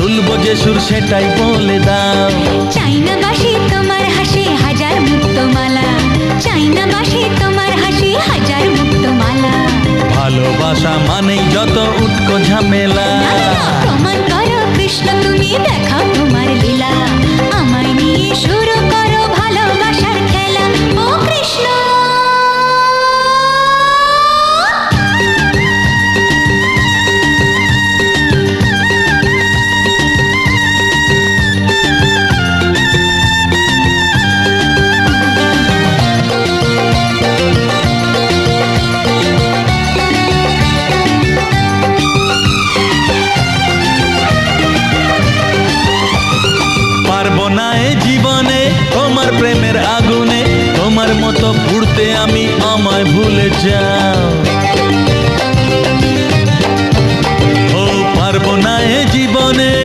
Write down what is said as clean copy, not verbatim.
তুলবো যে সুর সেটাই বলে দাও। চাই না বাসি তোমার হাসি হাজার মুক্তমালা, চাই না বাসি তোমার হাসি হাজার মুক্তমালা। ভালোবাসা মানেই যত উটকো ঝামেলা। প্রমাণ করো কৃষ্ণ তুমি দেখাও তোমার লীলা, আমায় নিয়ে শুরু করো ভালোবাসার খেলা। ও কৃষ্ণ পারবো না এ জীবনে তোমার প্রেমের আগুনে, তোমার মতো পুড়তে আমি, আমায় ভুলে যাও।